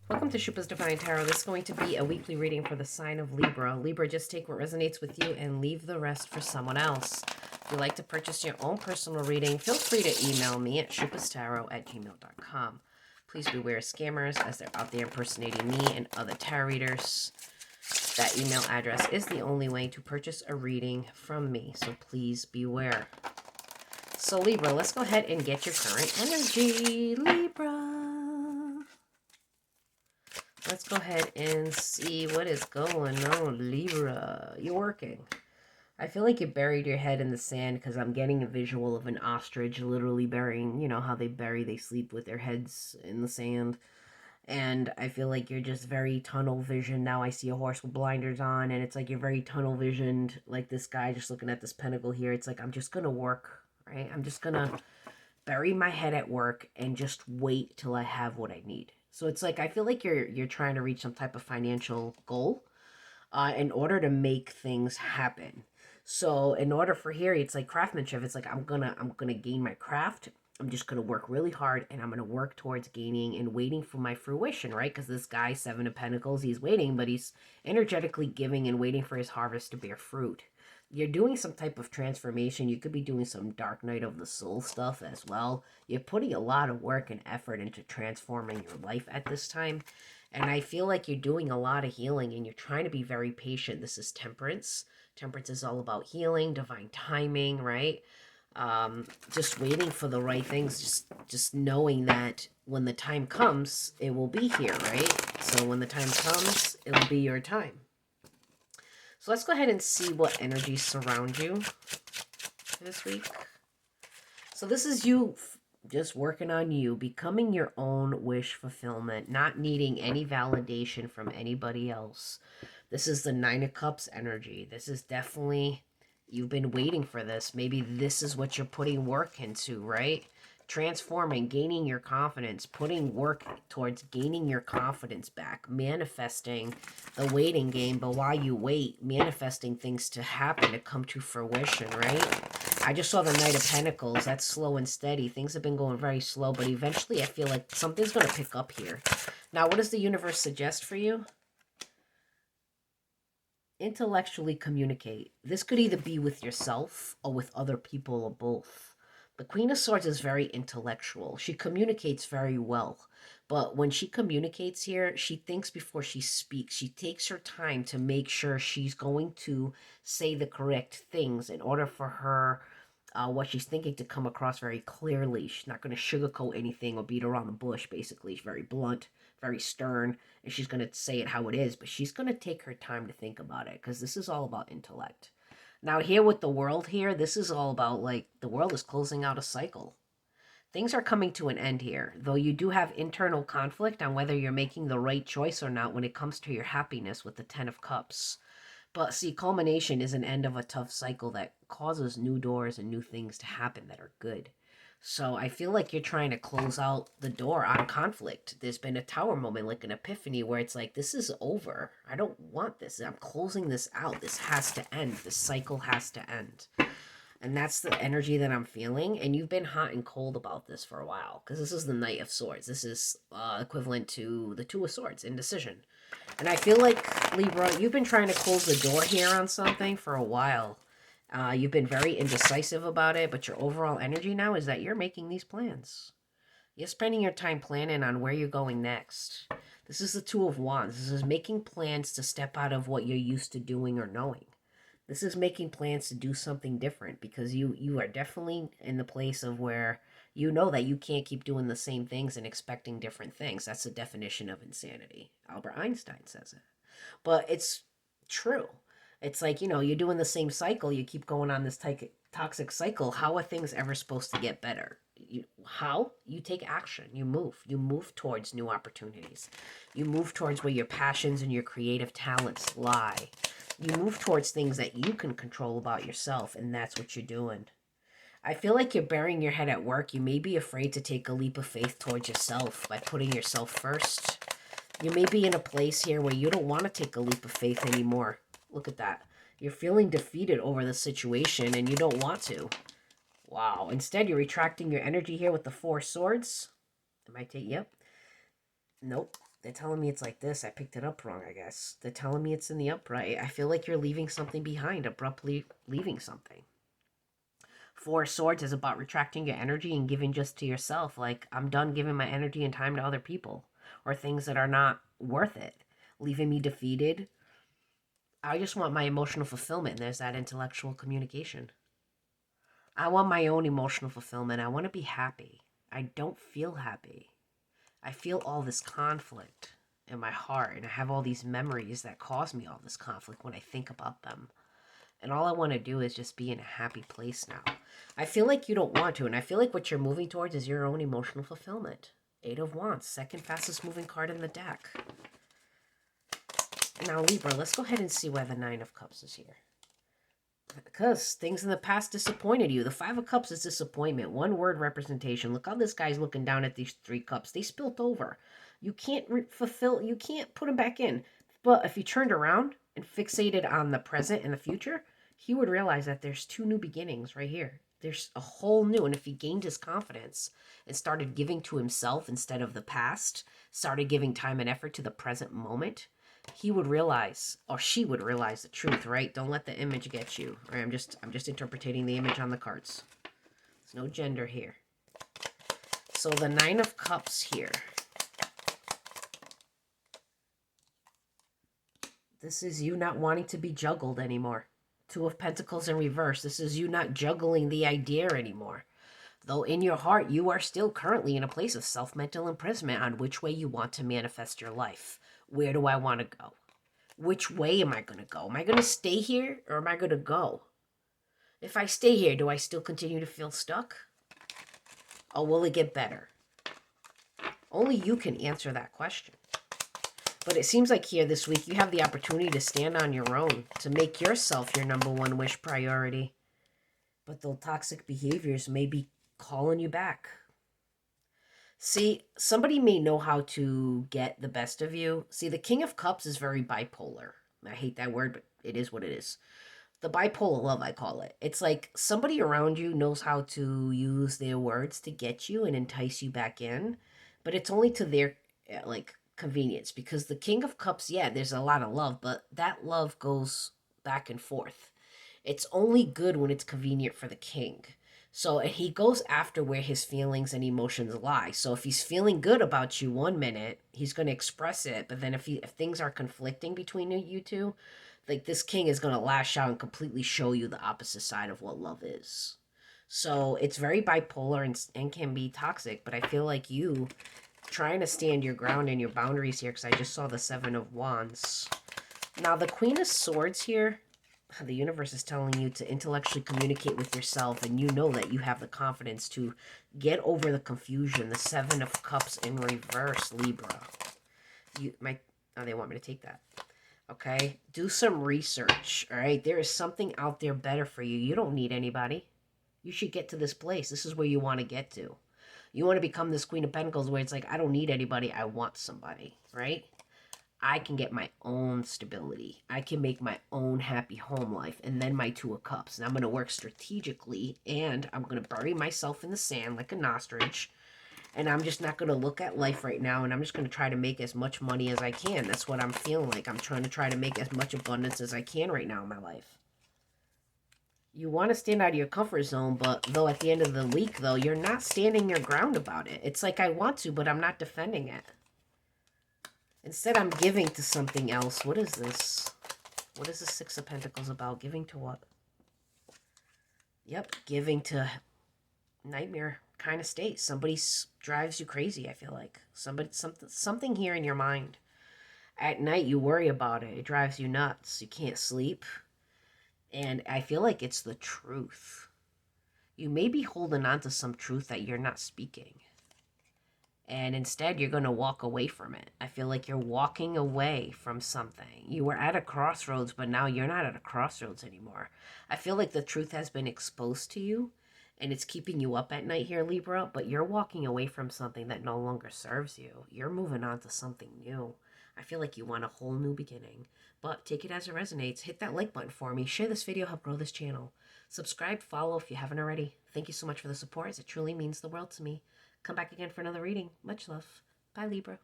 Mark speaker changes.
Speaker 1: Welcome to Xupa's Divine Tarot. This is going to be a weekly reading for the sign of Libra. Libra, just take what resonates with you and leave the rest for someone else. If you'd like to purchase your own personal reading, feel free to email me at xupastarot@gmail.com. Please beware scammers as they're out there impersonating me and other tarot readers. That email address is the only way to purchase a reading from me, so please beware. So Libra, let's go ahead and get your current energy, Libra. Let's go ahead and see what is going on, Libra. You're working. I feel like you buried your head in the sand because I'm getting a visual of an ostrich literally burying, you know, how they sleep with their heads in the sand. And I feel like you're just very tunnel vision. Now I see a horse with blinders on, and it's like you're very tunnel visioned, like this guy just looking at this pentacle here. It's like, I'm just going to work, right? I'm just going to bury my head at work and just wait till I have what I need. So it's like, I feel like you're trying to reach some type of financial goal in order to make things happen. So in order for here, it's like craftsmanship. It's like, I'm gonna gain my craft. I'm just gonna work really hard, and I'm gonna work towards gaining and waiting for my fruition, right? Because this guy, Seven of Pentacles, he's waiting, but he's energetically giving and waiting for his harvest to bear fruit. You're doing some type of transformation. You could be doing some Dark Night of the Soul stuff as well. You're putting a lot of work and effort into transforming your life at this time. And I feel like you're doing a lot of healing and you're trying to be very patient. This is Temperance. Temperance is all about healing, divine timing, right? Just waiting for the right things. Just knowing that when the time comes, it will be here, right? So when the time comes, it'll be your time. So let's go ahead and see what energies surround you this week. So this is you just working on you, becoming your own wish fulfillment, not needing any validation from anybody else. This is the Nine of Cups energy. This is definitely, you've been waiting for this. Maybe this is what you're putting work into, right? Transforming, gaining your confidence, putting work towards gaining your confidence back, manifesting the waiting game, but while you wait, manifesting things to happen, to come to fruition, right? I just saw the Knight of Pentacles. That's slow and steady. Things have been going very slow, but eventually I feel like something's going to pick up here. Now, what does the universe suggest for you? Intellectually communicate. This could either be with yourself or with other people or both. The Queen of Swords is very intellectual. She communicates very well. But when she communicates here, she thinks before she speaks. She takes her time to make sure she's going to say the correct things in order for her, what she's thinking to come across very clearly. She's not going to sugarcoat anything or beat around the bush, basically. She's very blunt, very stern, and she's going to say it how it is. But she's going to take her time to think about it because this is all about intellect. Now here with the world here, this is all about, like, the world is closing out a cycle. Things are coming to an end here, though you do have internal conflict on whether you're making the right choice or not when it comes to your happiness with the Ten of Cups. But see, culmination is an end of a tough cycle that causes new doors and new things to happen that are good. So I feel like you're trying to close out the door on conflict. There's been a tower moment, like an epiphany, where it's like, this is over. I don't want this. I'm closing this out. This has to end. This cycle has to end. And that's the energy that I'm feeling. And you've been hot and cold about this for a while, because this is the Knight of Swords. This is equivalent to the Two of Swords, indecision. And I feel like, Libra, you've been trying to close the door here on something for a while. You've been very indecisive about it, but your overall energy now is that you're making these plans. You're spending your time planning on where you're going next. This is the Two of Wands. This is making plans to step out of what you're used to doing or knowing. This is making plans to do something different because you are definitely in the place of where you know that you can't keep doing the same things and expecting different things. That's the definition of insanity. Albert Einstein says it. But it's true. It's like, you know, you're doing the same cycle. You keep going on this toxic cycle. How are things ever supposed to get better? How? You take action. You move. You move towards new opportunities. You move towards where your passions and your creative talents lie. You move towards things that you can control about yourself, and that's what you're doing. I feel like you're burying your head at work. You may be afraid to take a leap of faith towards yourself by putting yourself first. You may be in a place here where you don't want to take a leap of faith anymore. Look at that. You're feeling defeated over the situation and you don't want to. Wow. Instead, you're retracting your energy here with the Four Swords. Am I taking? Yep. Nope. They're telling me it's like this. I picked it up wrong, I guess. They're telling me it's in the upright. I feel like you're leaving something behind, abruptly leaving something. Four of Swords is about retracting your energy and giving just to yourself. Like, I'm done giving my energy and time to other people or things that are not worth it, leaving me defeated. I just want my emotional fulfillment. And there's that intellectual communication. I want my own emotional fulfillment. I want to be happy. I don't feel happy. I feel all this conflict in my heart, and I have all these memories that cause me all this conflict when I think about them. And all I want to do is just be in a happy place now. I feel like you don't want to, and I feel like what you're moving towards is your own emotional fulfillment. Eight of Wands, second fastest moving card in the deck. Now, Libra, let's go ahead and see why the Nine of Cups is here. Because things in the past disappointed you. The Five of Cups is disappointment. One word representation. Look how this guy's looking down at these three cups. They spilt over. You can't you can't put them back in. But if you turned around and fixated on the present and the future, he would realize that there's two new beginnings right here. There's a whole new, and if he gained his confidence and started giving to himself instead of the past, started giving time and effort to the present moment, he would realize, or she would realize the truth, right? Don't let the image get you. Right? I'm just interpreting the image on the cards. There's no gender here. So the Nine of Cups here. This is you not wanting to be juggled anymore. Two of Pentacles in reverse. This is you not juggling the idea anymore. Though in your heart, you are still currently in a place of self-mental imprisonment on which way you want to manifest your life. Where do I want to go? Which way am I going to go? Am I going to stay here or am I going to go? If I stay here, do I still continue to feel stuck? Or will it get better? Only you can answer that question. But it seems like here this week you have the opportunity to stand on your own, to make yourself your number one wish priority. But the toxic behaviors may be calling you back. See, somebody may know how to get the best of you. See, the King of Cups is very bipolar. I hate that word, but it is what it is. The bipolar love, I call it. It's like somebody around you knows how to use their words to get you and entice you back in, but it's only to their convenience, because the King of Cups, yeah, there's a lot of love, but that love goes back and forth. It's only good when it's convenient for the king. So he goes after where his feelings and emotions lie. So if he's feeling good about you one minute, he's going to express it. But then if things are conflicting between you two, like this king is going to lash out and completely show you the opposite side of what love is. So it's very bipolar and can be toxic. But I feel like you trying to stand your ground and your boundaries here, because I just saw the Seven of Wands. Now the Queen of Swords here, the universe is telling you to intellectually communicate with yourself, and you know that you have the confidence to get over the confusion. The Seven of Cups in reverse, Libra. They want me to take that. Okay, do some research. All right, there is something out there better for you. You don't need anybody. You should get to this place. This is where you want to get to. You want to become this Queen of Pentacles where it's like, I don't need anybody. I want somebody, right? I can get my own stability. I can make my own happy home life. And then my Two of Cups. And I'm going to work strategically. And I'm going to bury myself in the sand like an ostrich. And I'm just not going to look at life right now. And I'm just going to try to make as much money as I can. That's what I'm feeling like. I'm trying to make as much abundance as I can right now in my life. You want to stand out of your comfort zone, but though at the end of the week, though, you're not standing your ground about it. It's like I want to, but I'm not defending it. Instead, I'm giving to something else. What is this? What is the Six of Pentacles about? Giving to what? Yep, giving to nightmare kind of state. Somebody drives you crazy, I feel like. Something here in your mind. At night, you worry about it. It drives you nuts. You can't sleep. And I feel like it's the truth. You may be holding on to some truth that you're not speaking. And instead, you're going to walk away from it. I feel like you're walking away from something. You were at a crossroads, but now you're not at a crossroads anymore. I feel like the truth has been exposed to you, and it's keeping you up at night here, Libra, but you're walking away from something that no longer serves you. You're moving on to something new. I feel like you want a whole new beginning, but take it as it resonates. Hit that like button for me. Share this video, help grow this channel. Subscribe, follow if you haven't already. Thank you so much for the support, as it truly means the world to me. Come back again for another reading. Much love. Bye, Libra.